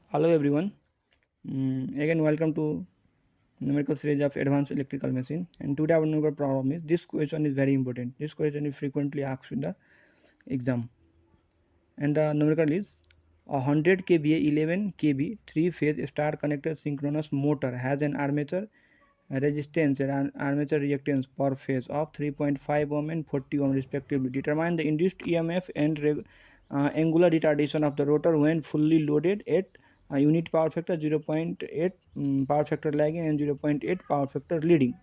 Hello everyone. Again welcome to numerical series of advanced electrical machine. And today our number problem is this question is very important. This question is frequently asked in the exam. And the numerical is a 100 kVA 11 kV 3-phase star connected synchronous motor has an armature resistance and an armature reactance per phase of 3.5 ohm and 40 ohm respectively. Determine the induced EMF and angular retardation of the rotor when fully loaded at unit power factor 0.8 power factor lagging and 0.8 power factor leading.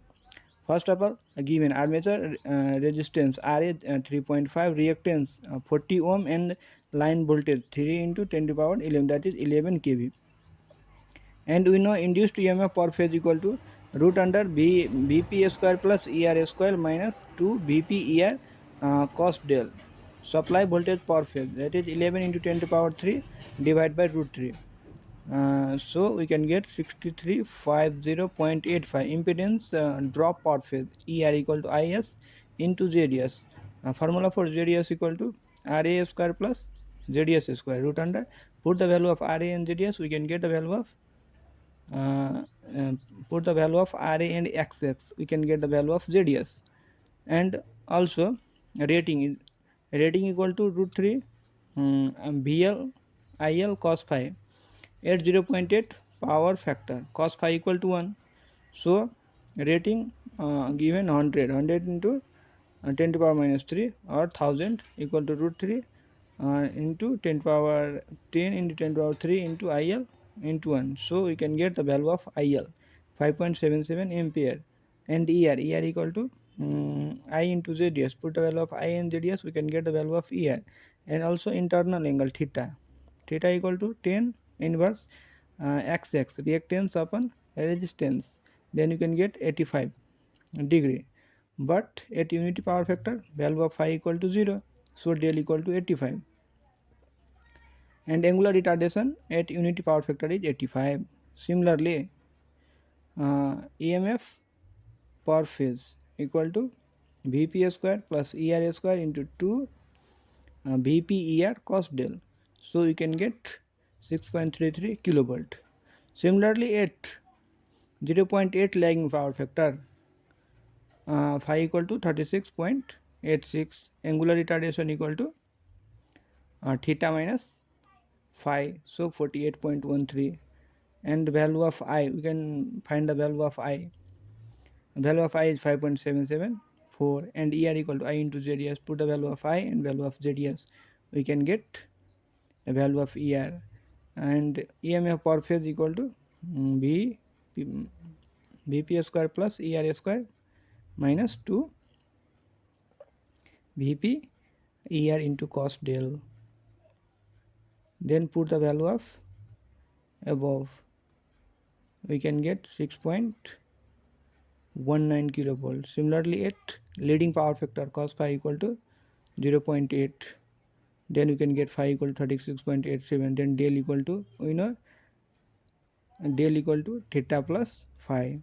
First of all, given armature resistance Ra 3.5, reactance 40 ohm and line voltage 3 into 10 to the power 11, that is 11 kV. And we know induced EMF per phase equal to root under Vp square plus Er square minus 2 Vp Er cos del. Supply voltage per phase, that is 11 into 10 to the power 3 divided by root 3. So we can get 6350.85 impedance drop per phase. Er equal to Is into Zs. Formula for Zs equal to Ra square plus Zs square. Root under, put the value of Ra and Zs, we can get the value of put the value of Ra and Xx, we can get the value of Zs. And also rating equal to root 3 Bl Il cos phi at 0.8 power factor, cos phi equal to 1. So rating given 100 into 10 to the power minus 3 or 1000 equal to root 3 into 10 to the power 10 into 10 to the power 3 into IL into 1. So we can get the value of IL 5.77 ampere. And ER equal to I into ZDS. Put the value of I and ZDS, we can get the value of ER. And also internal angle theta equal to 10 inverse XX reactance upon resistance, then you can get 85 degree. But at unity power factor, value of phi equal to 0, so del equal to 85. And angular retardation at unity power factor is 85. Similarly, EMF per phase equal to Vp square plus Er square into 2 Vp Er cos del. So you can get 6.33 kilovolt. Similarly, at 0.8 lagging power factor, phi equal to 36.86, angular retardation equal to theta minus phi, so 48.13. And value of I, we can find the value of I. Value of I is 5.774 and Er equal to I into ZS. Put the value of I and value of ZS, we can get the value of Er. And EMF per phase equal to Vp square plus Er square minus 2 Vp Er into cos del. Then put the value of above, we can get 6.19 kilovolt. Similarly, at leading power factor cos phi equal to 0.8, then we can get phi equal to 36.87. Then del equal to, we know del equal to theta plus phi,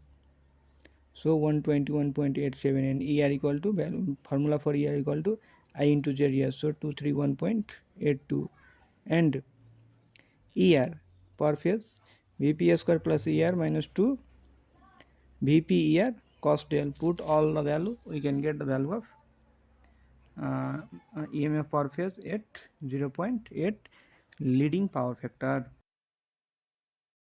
so 121.87. and Er equal to value, formula for Er equal to I into ZS, so 231.82. and Er per phase Vp square plus Er minus 2 Vp Er cos del. Put all the value, we can get the value of EMF per phase at 0.8 leading power factor.